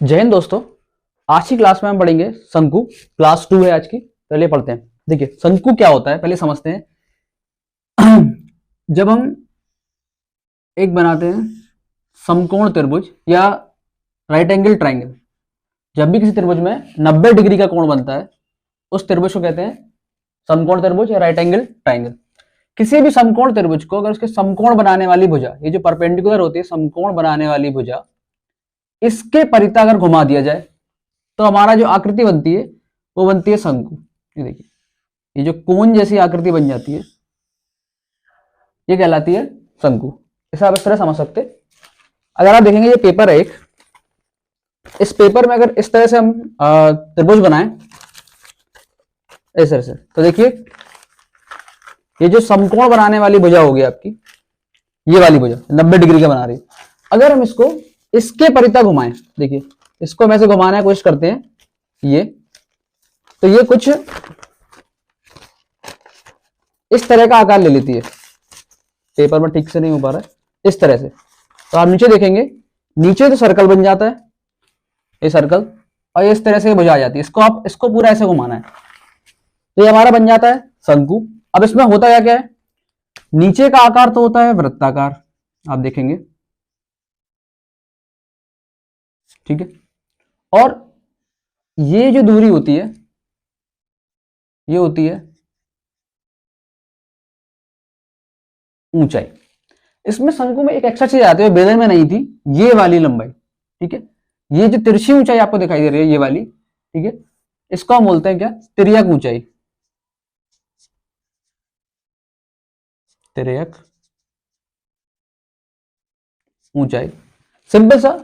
जय हिंद दोस्तों। आज की क्लास में हम पढ़ेंगे शंकु। क्लास 2 है आज की। पहले पढ़ते हैं। देखिए शंकु क्या होता है पहले समझते हैं। जब हम एक बनाते हैं समकोण त्रिभुज या राइट एंगल ट्राइंगल, जब भी किसी त्रिभुज में 90 डिग्री का कोण बनता है उस त्रिभुज को कहते हैं समकोण त्रिभुज या राइट एंगल ट्राइंगल। किसी भी समकोण त्रिभुज को अगर उसके समकोण बनाने वाली भुजा, ये जो परपेंडिकुलर होती है समकोण बनाने वाली भुजा, इसके परिता अगर घुमा दिया जाए तो हमारा जो आकृति बनती है वो बनती है शंकु। ये देखिए, ये जो कोन जैसी आकृति बन जाती है ये कहलाती है शंकु। इसे आप इस तरह समझ सकते। अगर आप देखेंगे ये पेपर है एक, इस पेपर में अगर इस तरह से हम त्रिभुज बनाएं इस तरह से, तो देखिए ये जो समकोण बनाने वाली भुजा होगी आपकी, ये वाली भुजा 90 डिग्री का बना रही है। अगर हम इसको इसके परिता घुमाएं, देखिए इसको हम ऐसे घुमाने की कोशिश करते हैं ये, तो ये कुछ इस तरह का आकार ले लेती है। पेपर में ठीक से नहीं हो पा रहा है, इस तरह से। तो आप नीचे देखेंगे, नीचे तो सर्कल बन जाता है ये सर्कल, और ये इस तरह से भुजा आ जाती है। इसको पूरा ऐसे घुमाना है तो ये हमारा बन जाता है शंकु। अब इसमें होता क्या क्या है, नीचे का आकार तो होता है वृत्ताकार, आप देखेंगे, ठीक है। और ये जो दूरी होती है ये होती है ऊंचाई। इसमें शंकु में एक एक्स्ट्रा चीज आती है, बेलन में नहीं थी, ये वाली लंबाई, ठीक है। ये जो तिरछी ऊंचाई आपको दिखाई दे रही है ये वाली, ठीक है, इसको हम बोलते हैं क्या, तिर्यक ऊंचाई। तिर्यक ऊंचाई सिंपल सा,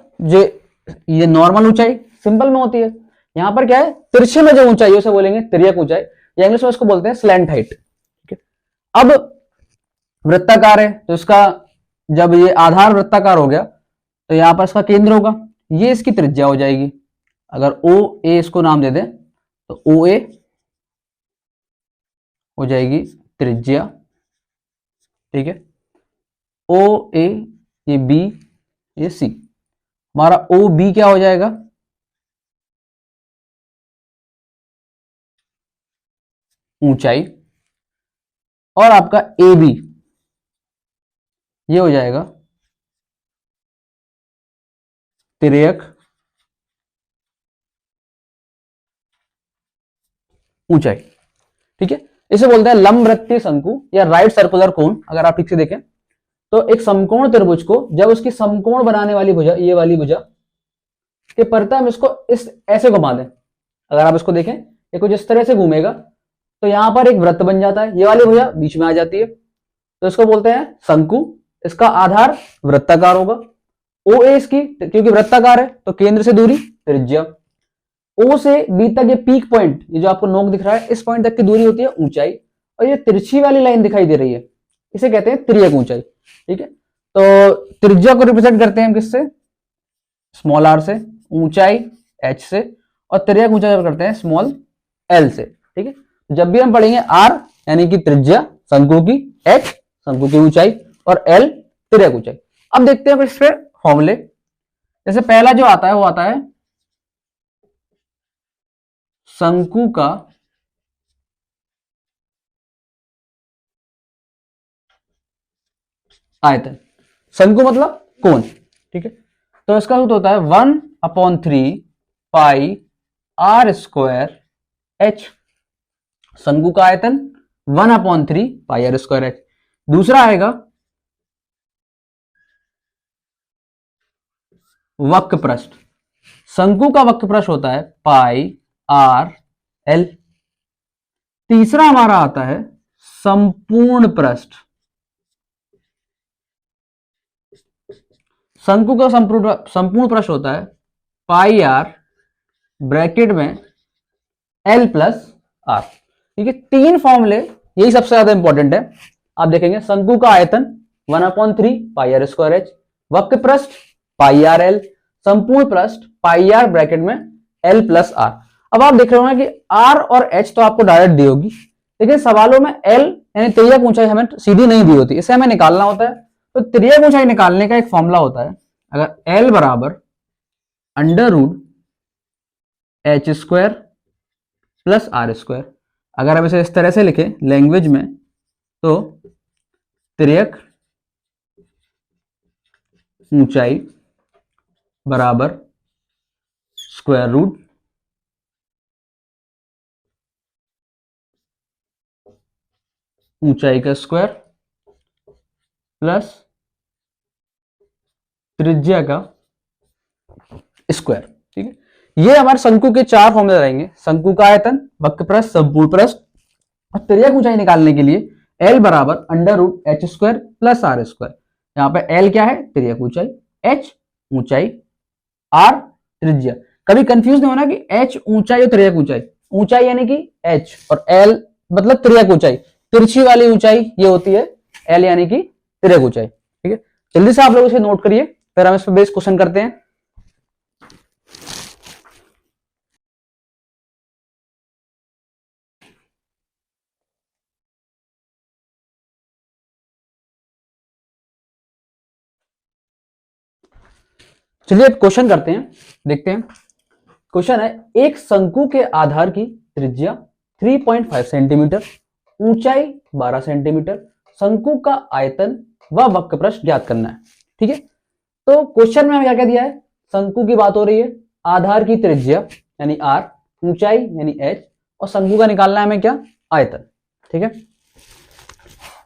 ये नॉर्मल ऊंचाई सिंपल में होती है। यहां पर क्या है, तिरछे में जो ऊंचाई है उसे बोलेंगे तिर्यक ऊंचाई, या इंग्लिश में इसको बोलते हैं स्लैंट हाइट, ठीक है। अब वृत्ताकार है तो इसका जब ये आधार वृत्ताकार हो गया तो यहां पर इसका केंद्र होगा, ये इसकी त्रिज्या हो जाएगी। अगर ओ ए इसको नाम दे दें तो ओ ए हो जाएगी त्रिज्या, ठीक है। ओ ए ये बी ये सी, हमारा ओ बी क्या हो जाएगा, ऊंचाई, और आपका ए बी ये हो जाएगा तिर्यक ऊंचाई, ठीक है। इसे बोलते हैं लंबवृत्तीय शंकु या राइट सर्कुलर कोन। अगर आप ठीक से देखें तो एक समकोण त्रिभुज को जब उसकी समकोण बनाने वाली भुजा, ये वाली भुजा के परिता हम इसको इस ऐसे घुमा दें, अगर आप इसको देखें ये कुछ इस तरह से घूमेगा तो यहां पर एक वृत्त बन जाता है, ये वाली भुजा बीच में आ जाती है तो इसको बोलते हैं शंकु। इसका आधार वृत्ताकार होगा, ओ ए इसकी क्योंकि वृत्ताकार है तो केंद्र से दूरी त्रिज्या, ओ से बी तक ये पीक पॉइंट, ये जो आपको नोक दिख रहा है इस पॉइंट तक की दूरी होती है ऊंचाई, और ये तिरछी वाली लाइन दिखाई दे रही है इसे कहते हैं तिर्यक ऊंचाई, ठीक है। तो त्रिज्या को रिप्रेजेंट करते हैं हम किससे, स्मॉल आर से, ऊंचाई एच से, और तिर्यक ऊंचाई करते हैं स्मॉल एल से, ठीक है। जब भी हम पढ़ेंगे आर यानी कि त्रिज्या शंकु की, एच शंकु की ऊंचाई, और एल तिर्यक ऊंचाई। अब देखते हैं इस पे फॉर्मूले। जैसे पहला जो आता है वो आता है शंकु का आयतन, शंकु मतलब कोण, ठीक है। तो इसका सूत्र होता है 1/3 पाई आर स्क्वायर एच। शंकु का आयतन 1/3 पाई आर स्क्वायर एच। दूसरा आएगा वक्र पृष्ठ, शंकु का वक्र पृष्ठ होता है पाई आर एल। तीसरा हमारा आता है संपूर्ण पृष्ठ, शंकु का संपूर्ण पृष्ठ होता है पाई आर ब्रैकेट में एल प्लस आर, ठीक है। तीन फॉर्मूले यही सबसे ज्यादा इंपॉर्टेंट है। आप देखेंगे शंकु का आयतन 1/3 पाई आर स्क्वायर एच, वक्र पृष्ठ पाई आर एल, संपूर्ण पृष्ठ पाई आर ब्रैकेट में एल प्लस आर। अब आप देख रहे होंगे कि आर और एच तो आपको डायरेक्ट दी होगी, लेकिन सवालों में एल यानी तिर्यक ऊंचाई हमें सीधी नहीं दी होती, इसे हमें निकालना होता है। तो तिर्यक ऊंचाई निकालने का एक फॉर्मूला होता है, अगर एल बराबर under root H square plus R square. अगर हम इसे इस तरह से लिखें लैंग्वेज में तो तिर्यक ऊंचाई बराबर स्क्वायर रूट ऊंचाई का स्क्वायर प्लस त्रिज्या का स्क्वायर। ठीक है, ये हमारे शंकु के चार फॉर्मूले रहेंगे। शंकु का आयतन, वक्रपृष्ठ, संपूर्ण पृष्ठ और तिर्यक ऊंचाई निकालने के लिए L बराबर under root H square plus R square. यहाँ पे L क्या है? तिर्यक ऊंचाई, H ऊंचाई, R त्रिज्या। कभी कंफ्यूज नहीं होना कि H ऊंचाई और तिर्यक ऊंचाई। ऊंचाई यानी कि H और L मतलब तिर्यक ऊंचाई, तिरछी वाली ऊंचाई ये होती है L यानी कि तिर्यक ऊंचाई। ठीक है, जल्दी से आप लोग इसे नोट करिए, फिर हम इस पर बेस क्वेश्चन करते हैं। चलिए अब क्वेश्चन करते हैं, देखते हैं। क्वेश्चन है, एक शंकु के आधार की त्रिज्या 3.5 सेंटीमीटर, ऊंचाई 12 सेंटीमीटर, शंकु का आयतन व वक्रपृष्ठ ज्ञात करना है। ठीक है, तो क्वेश्चन में क्या क्या दिया है? शंकु की बात हो रही है, आधार की त्रिज्या यानी r, ऊंचाई यानी h और शंकु का निकालना है हमें क्या? आयतन। ठीक है,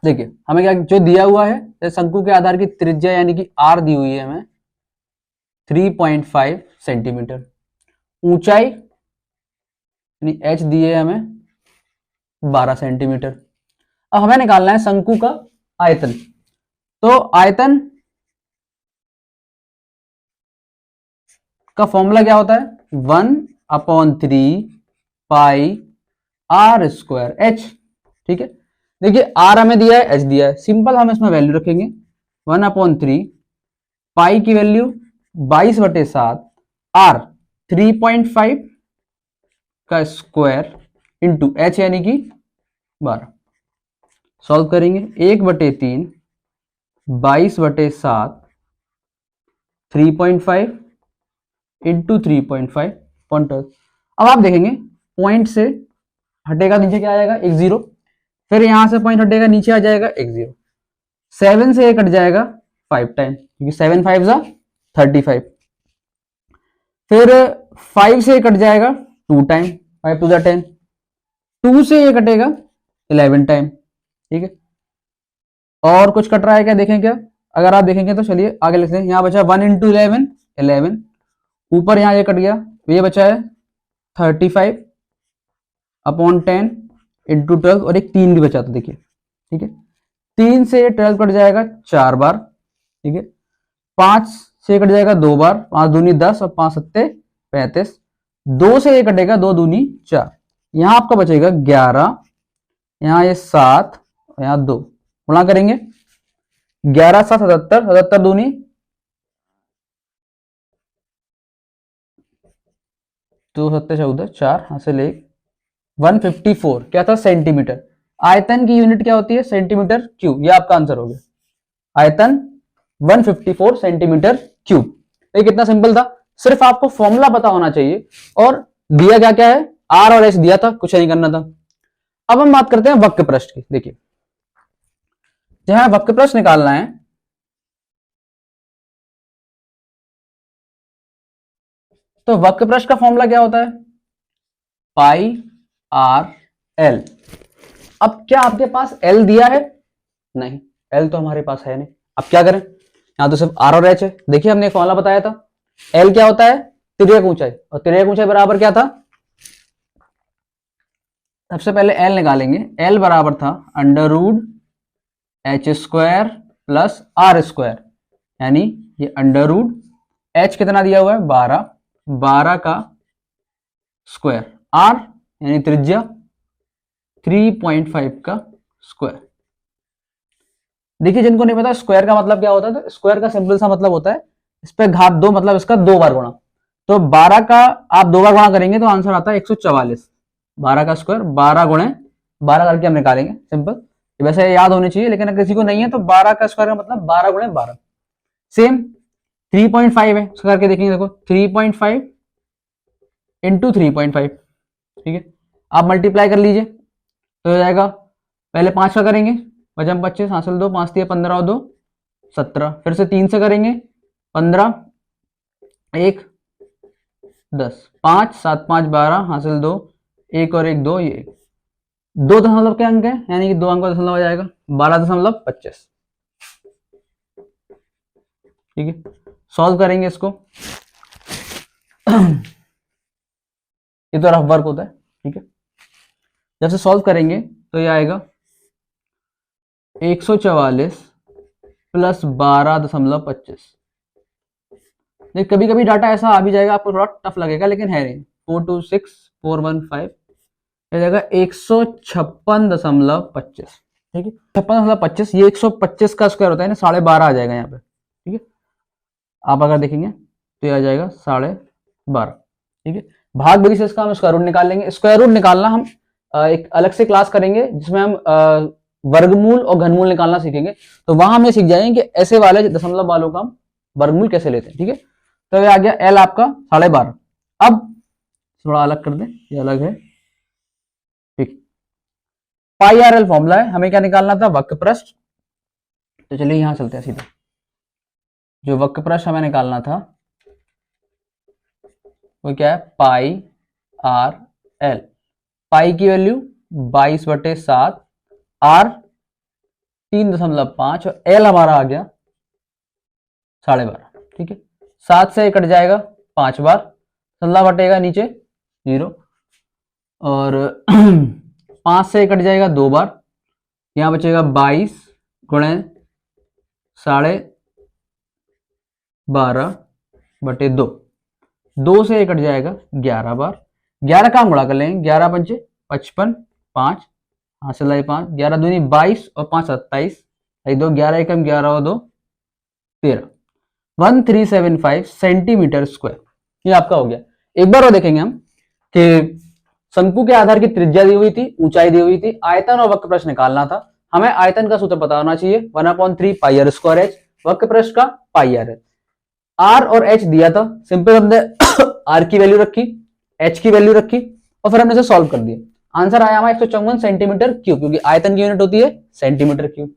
देखिए हमें क्या जो दिया हुआ है, शंकु के आधार की त्रिज्या यानी कि r दी हुई है हमें 3.5 सेंटीमीटर, ऊंचाई यानी h दिए हमें 12 सेंटीमीटर। अब हमें निकालना है शंकु का आयतन। तो आयतन का फॉर्मूला क्या होता है? 1/3 पाई आर स्क्वायर एच। ठीक है, देखिए आर हमें दिया है, एच दिया है, सिंपल हम इसमें वैल्यू रखेंगे। 1/3 पाई की वैल्यू 22/7, आर 3.5 का स्क्वायर इंटू एच यानी कि 12। सॉल्व करेंगे, 1/3 22/7 3.5 इंटू 3.5 पॉइंट। अब आप देखेंगे पॉइंट से हटेगा नीचे क्या आ जाएगा? एक जीरो, फिर यहां से पॉइंट हटेगा नीचे आ जाएगा एक जीरो, 7 से कट जाएगा 5 टाइम क्योंकि 7 5 जा 35, फिर 5 से कट जाएगा 2 टाइम, 5 2 जा 10, 2 से ये कटेगा 11 टाइम। ठीक है, और कुछ कट रहा है क्या? देखें क्या, अगर आप देखेंगे तो चलिए आगे लिखते हैं। यहाँ बचा 1 इंटू 11 11, ऊपर यहाँ ये कट गया, ये बचा है 35/10 इंटू 12 और एक 3 भी बचा था देखिए। ठीक है, 3 से 12 कट जाएगा 4 बार। ठीक है, 5 से कट जाएगा 2 बार, 5 दूनी 10 और 5 सत्ते 35, 2 से ये कटेगा 2 दूनी 4, यहाँ आपका बचेगा 11, यहाँ ये 7 और यहाँ 2, गुणा करेंगे 11 7 77, 77 दूनी 2 सत्ते 14, 4 यहाँ से ले 154 क्या था? सेंटीमीटर। आयतन की यूनिट क्या होती है? Centimetre cube. ये आपका आंसर हो गया, आयतन 154 सेंटीमीटर क्यूब। ये कितना सिंपल था, सिर्फ आपको फॉर्मूला पता होना चाहिए और दिया क्या क्या है? आर और एच दिया था, कुछ नहीं करना था। अब हम बात करते हैं वक्रपृष्ठ की। देखिए जहां वक्रपृष्ठ निकालना है तो वक्रपृष्ठ का फॉर्मूला क्या होता है? पाई आर एल। अब क्या आपके पास एल दिया है? नहीं, एल तो हमारे पास है नहीं। अब क्या करें? यहां तो सिर्फ आर और एच है। देखिए हमने फॉर्मूला बताया था, एल क्या होता है? तिर्यक ऊंचाई, और तिर्यक ऊंचाई बराबर क्या था? सबसे पहले एल निकालेंगे, एल बराबर था under root H square plus R square, यानी ये अंडर रूट एच कितना दिया हुआ है? 12, 12 का स्क्वायर, आर यानी त्रिज्या 3.5 का स्क्वायर। देखिए जिनको नहीं पता स्क्वायर का मतलब क्या होता है, तो स्क्वायर का सिंपल सा मतलब होता है इस पे घात 2, मतलब इसका 2 बार गुणा। तो 12 का आप 2 बार गुणा करेंगे तो आंसर आता है 144। 12 का स्क्वायर 12 गुणे 12 करके हम निकालेंगे, सिंपल। वैसे याद होनी चाहिए, लेकिन अगर किसी को नहीं है तो 12 का स्क्वायर का मतलब 12 गुणे 12। सेम 3.5 है, उसका करके देखेंगे। देखो 3.5 इंटू 3.5, ठीक है। आप मल्टीप्लाई कर लीजिए तो हो जाएगा, पहले 5 का करेंगे, वजन 25 हासिल 2, 5 दिए 15 और 2 17, फिर से 3 से करेंगे 15, 1 10, 5 7 5 12 हासिल 2, 1 और 1 2, ये 2 दशमलव के अंक है, यानी कि 2 अंक का दशमलव आ जाएगा 12.25, ठीक है। सॉल्व करेंगे इसको ये तो रफ वर्क होता है, ठीक है। जब से सॉल्व करेंगे तो ये आएगा 144 प्लस 12.25। कभी कभी डाटा ऐसा आ भी जाएगा, आपको थोड़ा टफ लगेगा, लेकिन है नहीं। 426415 ये जाएगा 156.25, ठीक है। 56.25, ये 125 का स्क्वायर होता है ना, 12.5 आ जाएगा यहाँ पे, ठीक है। आप अगर देखेंगे तो ये आ जाएगा 12.5, ठीक है। भाग विधि से इसका हम स्क्वायर रूट निकाल लेंगे। स्क्वायर रूट निकालना हम एक अलग से क्लास करेंगे, जिसमें हम वर्गमूल और घनमूल निकालना सीखेंगे। तो वहां हम ये सीख जाएंगे कि ऐसे वाले दशमलव वालों का हम वर्गमूल कैसे लेते हैं, ठीक है। तो ये आ गया एल आपका 12.5। अब थोड़ा अलग कर दें, ये अलग है, ठीक। पाई आर एल फॉर्मूला है, हमें क्या निकालना था, वक्र पृष्ठ। तो चलिए यहां चलते हैं सीधा। जो वक्र पृष्ठ हमें निकालना था वो क्या है, पाई आर एल। पाई की वैल्यू 22/7, आर 3.5 और एल हमारा आ गया 12.5, ठीक है। 7 से कट जाएगा 5 बार, 16 बटेगा नीचे 0, और 5 से कट जाएगा 2 बार, यहां बचेगा 22 गुणे 12.5/2। 2 से कट जाएगा 11 बार, 11 का हम गुणा कर लेंगे, 11 पंचे 55, 5 हासिल आई 5, 11 दूनी 22 और 5 27, 2 11 एकम 11 और 2 13, 1375 सेंटीमीटर स्क्वायर, ये आपका हो गया। एक बार और देखेंगे हम कि शंकु के आधार की त्रिज्या दी हुई थी, ऊंचाई दी हुई थी, आयतन और वक्र पृष्ठ निकालना था। हमें आयतन का सूत्र पता होना चाहिए, 1/3 पाई आर स्क्वायर एच, वक्र पृष्ठ का पाई आर है। आर और एच दिया था, सिंपल हमने आर की वैल्यू रखी, एच की वैल्यू रखी, और फिर हमने इसे सॉल्व कर दिया। आंसर आया हमारा 154 सेंटीमीटर क्यूब, क्योंकि आयतन की यूनिट होती है सेंटीमीटर क्यूब।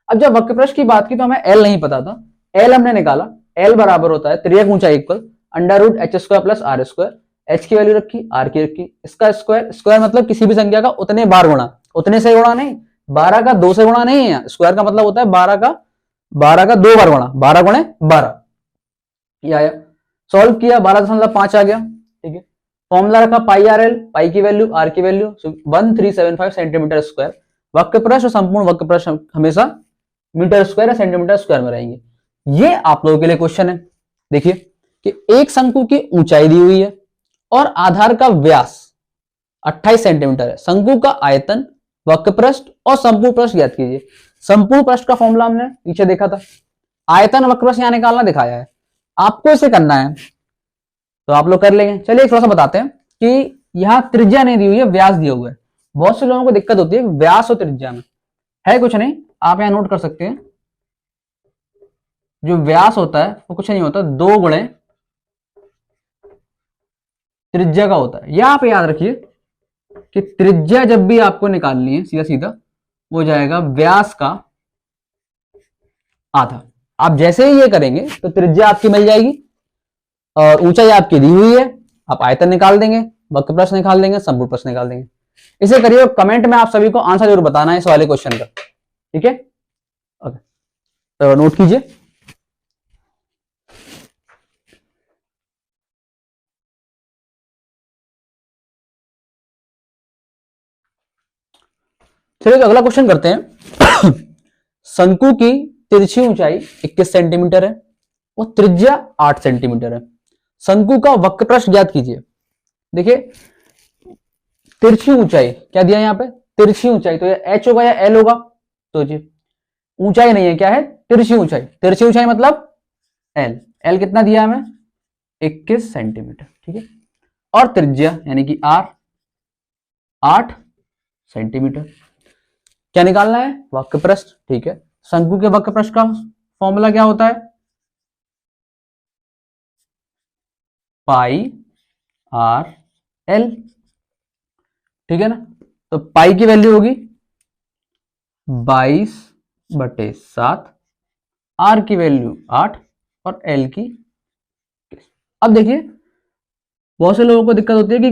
अब जब वक्र पृष्ठ की बात की तो हमें एल नहीं पता था, एल हमने निकाला। एल बराबर होता है त्रिज्या ऊंचाई equal √h² plus R square. H की वैल्यू रखी, आर की रखी, इसका स्क्वायर, स्क्वायर मतलब किसी भी संख्या का उतने बार गुणा, उतने से गुणा नहीं, 12 का 2 से गुणा नहीं है, स्क्वायर का मतलब होता है 12 का 2 बार गुणा, 12 गुणे 12, ये आया। सॉल्व किया, 12.5 आ गया, ठीक है। फॉर्मूला रखा पाई आर एल, पाई की वैल्यू, आर की वैल्यू 1375 सेंटीमीटर स्क्वायर। वक्र पृष्ठ और संपूर्ण वक्र पृष्ठ हमेशा मीटर स्क्वायर या सेंटीमीटर स्क्वायर में रहेंगे। ये आप लोगों के लिए क्वेश्चन है। देखिए कि एक शंकु की ऊंचाई दी हुई है और आधार का व्यास 28 सेंटीमीटर है। शंकु का आयतन, वक्र पृष्ठ और संपूर्ण पृष्ठ ज्ञात कीजिए। संपूर्ण पृष्ठ का फॉर्मूला हमने पीछे देखा था, आयतन वक्र पृष्ठ यहां निकालना दिखाया है, आपको इसे करना है तो आप लोग कर लेंगे। चलिए थोड़ा सा बताते हैं कि यहां त्रिज्या नहीं दी हुई है, व्यास दिया हुआ है। बहुत से लोगों को दिक्कत होती है व्यास और त्रिज्या में, है कुछ नहीं, आप यहां नोट कर सकते हैं। जो व्यास होता है वो कुछ नहीं होता, 2 गुणे त्रिज्या का होता है। यह आप याद रखिए कि त्रिज्या जब भी आपको निकालनी है, सीधा सीधा वो जाएगा व्यास का आधा। आप जैसे ही ये करेंगे तो त्रिज्या आपकी मिल जाएगी और ऊंचाई आपकी दी हुई है, आप आयतन निकाल देंगे, वक्र पृष्ठ निकाल देंगे, संपूर्ण पृष्ठ निकाल देंगे। इसे करिए, कमेंट में आप सभी को आंसर जरूर बताना है इस वाले क्वेश्चन का, ठीक है। ओके, तो नोट कीजिए। चलिए तो अगला क्वेश्चन करते हैं। शंकु की तिरछी ऊंचाई 21 सेंटीमीटर है और त्रिज्या 8 सेंटीमीटर है। शंकु का वक्र पृष्ठ ज्ञात कीजिए। देखिए तिरछी ऊंचाई क्या दिया यहां पे, तिरछी ऊंचाई, तो ये h होगा या l होगा, तो जी ऊंचाई नहीं है, क्या है, तिरछी ऊंचाई। तिरछी ऊंचाई मतलब l, l कितना दिया हमें, 21 सेंटीमीटर, ठीक है। और त्रिज्या यानी कि r 8 सेंटीमीटर। क्या निकालना है, वक्र पृष्ठ, ठीक है। शंकु के वक्र पृष्ठ का फॉर्मूला क्या होता है, पाई आर एल, ठीक है ना। तो पाई की वैल्यू होगी 22/7, आर की वैल्यू 8 और एल की। अब देखिए बहुत से लोगों को दिक्कत होती है कि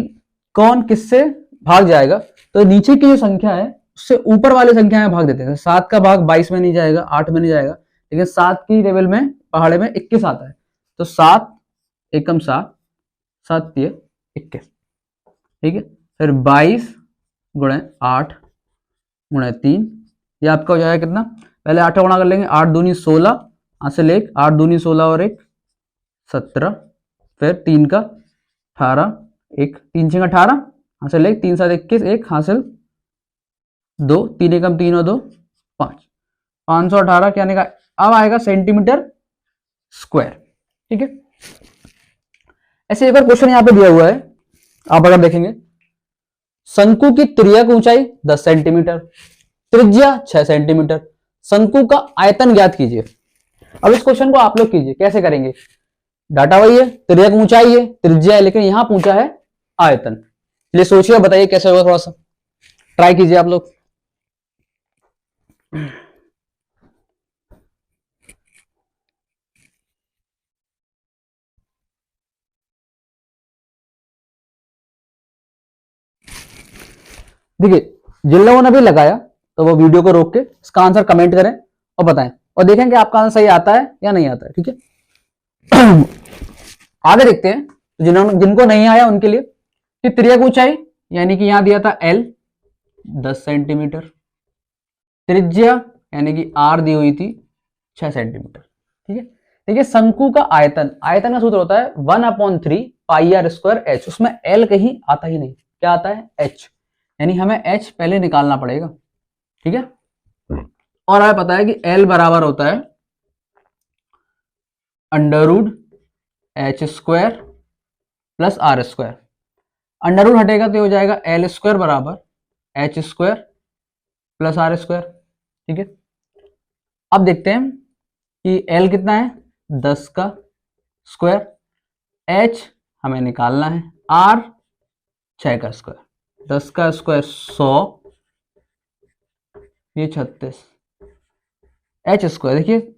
कौन किससे भाग जाएगा, तो नीचे की जो संख्या है उससे ऊपर वाली संख्या में भाग देते हैं। 7 का भाग 22 में नहीं जाएगा, 8 में नहीं जाएगा, लेकिन 7 की लेवल में पहाड़े में 21 आता है। तो 7 एकम 7, 7 तिये 21, ठीक है। फिर 22 गुणे 8 गुणे 3, ये आपका हो जाएगा कितना, पहले 8 गुणा कर लेंगे, 8 दूनी 16, हासिल 1, 8 दूनी 16 और 1 17, फिर 3 का 18, 1 3 6 18, हासिल 1, 3 7 21, 1 हासिल 2, 3 एकम 3 और 2 5, 518 क्या आने का, अब आएगा सेंटीमीटर स्क्वायर, ठीक है। ऐसे एक और क्वेश्चन यहां पे दिया हुआ है, आप अगर देखेंगे, शंकु की त्रिज्यक ऊंचाई 10 सेंटीमीटर, त्रिज्या 6 सेंटीमीटर, शंकु का आयतन ज्ञात कीजिए। अब इस क्वेश्चन को आप लोग कीजिए, कैसे करेंगे, डाटा वही है, त्रिज्यक ऊंचाई है, त्रिज्या है, लेकिन यहां पूछा है आयतन। चलिए सोचिए, बताइए कैसे होगा, थोड़ा सा ट्राई कीजिए आप लोग। देखिए जिन लोगों ने भी लगाया तो वो वीडियो को रोक के इसका आंसर कमेंट करें और बताएं, और देखें कि आपका आंसर सही आता है या नहीं आता है, ठीक है। आगे देखते हैं, तो जिनको नहीं आया उनके लिए कि त्रिज्यक ऊंचाई, यानी कि यहां दिया था L 10 सेंटीमीटर, त्रिज्या यानी कि R दी हुई थी 6 सेंटीमीटर, ठीक है। देखिए शंकु का आयतन, आयतन का सूत्र होता है 1/3 पाई आर स्क्वायर एच, उसमें L कहीं आता ही नहीं, क्या आता है H, यानी हमें H पहले निकालना पड़ेगा, ठीक है। और हमें पता है कि L बराबर होता है √H² plus R², under root हटेगा तो हो जाएगा L² बराबर H² प्लस R², ठीक है। अब देखते हैं कि L कितना है, 10 का स्क्वायर, H हमें निकालना है, R 6 का स्क्वायर, 10 का स्क्वायर 100, ये 36, H² देखिए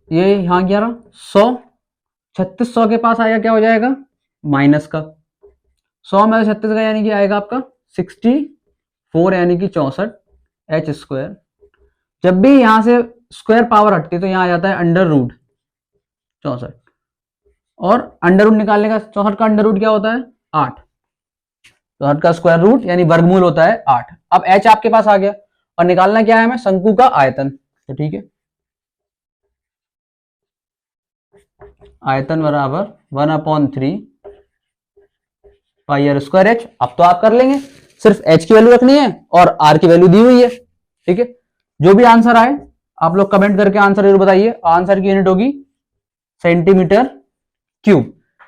ये यहां 11 100, 36 100 के पास आएगा, क्या हो जाएगा माइनस का, 100 में 36 का यानी कि आएगा आपका 64 यानी कि 64, H²। जब भी यहां से स्क्वायर पावर हटती है तो यहां आ जाता है अंडर रूट 64, और अंडर रूट निकालने का, 64 का अंडर रूट क्या होता है 8, 64 का स्क्वायर रूट यानी वर्गमूल होता है 8। अब H आपके पास आ गया, और निकालना क्या है हमें, शंकु का आयतन, तो ठीक है, आयतन बराबर 1/3 पाई आर स्क्वायर एच। अब तो आप कर लेंगे, सिर्फ H की वैल्यू रखनी है और R की वैल्यू दी हुई है, ठीक है। जो भी आंसर आए आप लोग कमेंट करके आंसर जरूर बताइए, आंसर की यूनिट होगी सेंटीमीटर क्यूब,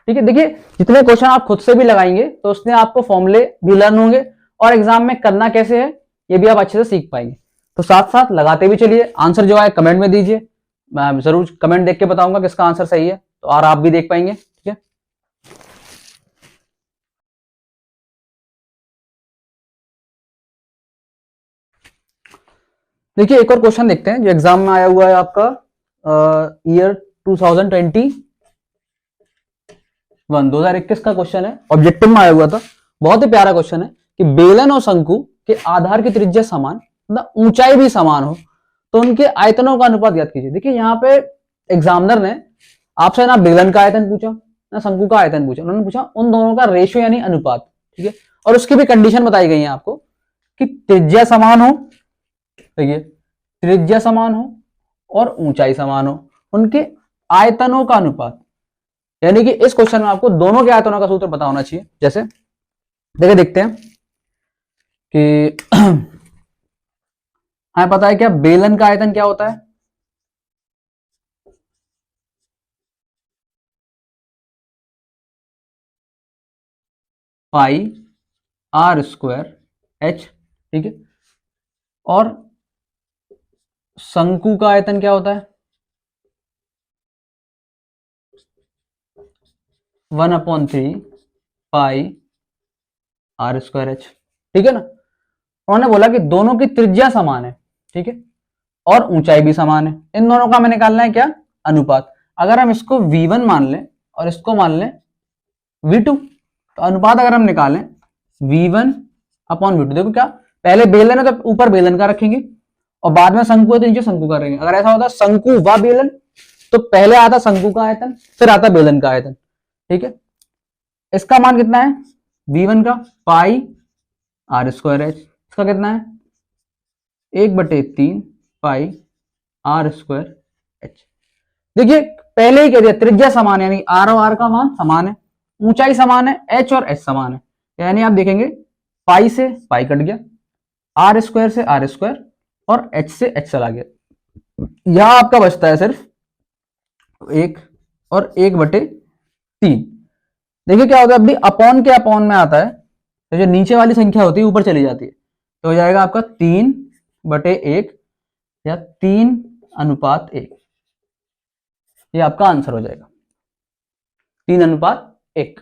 ठीक है। देखिए जितने क्वेश्चन आप खुद से भी लगाएंगे तो उसमें आपको फॉर्मूले भी लर्न होंगे, और एग्जाम में करना कैसे है ये भी आप अच्छे से सीख पाएंगे। तो साथ साथ लगाते भी चलिए, आंसर जो आए कमेंट में दीजिए, मैं जरूर कमेंट देख के बताऊंगा किसका आंसर सही है, तो और आप भी देख पाएंगे, ठीक है। देखिए एक और क्वेश्चन देखते हैं जो एग्जाम में आया हुआ है आपका ईयर 2021 का क्वेश्चन है, ऑब्जेक्टिव में आया हुआ था। बहुत ही प्यारा क्वेश्चन है कि बेलन और शंकु के आधार की त्रिज्या समान, मतलब ऊंचाई भी समान हो तो उनके आयतनों का अनुपात ज्ञात कीजिए। देखिए यहाँ पे एग्जामिनर ने आपसे ना बेलन का आयतन पूछा ना शंकु का आयतन पूछा, उन्होंने पूछा उन दोनों का रेशियो यानी अनुपात, ठीक है। और उसकी भी कंडीशन बताई गई है आपको कि त्रिज्या समान हो, देखिए त्रिज्या समान हो और ऊंचाई समान हो, उनके आयतनों का अनुपात, यानी कि इस क्वेश्चन में आपको दोनों के आयतनों का सूत्र पता होना चाहिए। जैसे देखिए देखते हैं कि हमें पता है क्या बेलन का आयतन क्या होता है, पाई R² H, ठीक है। और शंकु का आयतन क्या होता है 1/3 पाई आर स्क्वायर एच। ठीक है ना। उन्होंने बोला कि दोनों की त्रिज्या समान है, ठीक है, और ऊंचाई भी समान है। इन दोनों का हमें निकालना है क्या, अनुपात। अगर हम इसको V1 मान लें और इसको मान लें V2, तो अनुपात अगर हम निकालें V1 अपॉन V2, देखो क्या पहले बेलन है तो ऊपर बेलन का रखेंगे और बाद में शंकु है तो नीचे शंकु का रखेंगे। अगर ऐसा होता शंकु व बेलन तो पहले आता शंकु का आयतन फिर आता बेलन का आयतन। ठीक है, इसका मान कितना है V1 का पाई आर स्क्वायर एच, इसका कितना है 1/3 पाई आर स्क्वायर एच। देखिए पहले ही कह दिया त्रिज्या समान है, यानी आर और आर का मान समान है, ऊंचाई समान है, एच और एच समान है, यानी आप देखेंगे पाई से पाई कट गया, आर स्क्वायर से आर स्क्वायर और एच से एच चला गया। यहां आपका बचता है सिर्फ 1 और 1/3। देखिए क्या होता है, अभी अपॉन के अपॉन में आता है तो जो नीचे वाली संख्या होती है ऊपर चली जाती है, तो हो जाएगा आपका 3/1 या 3:1। ये आपका आंसर हो जाएगा 3:1।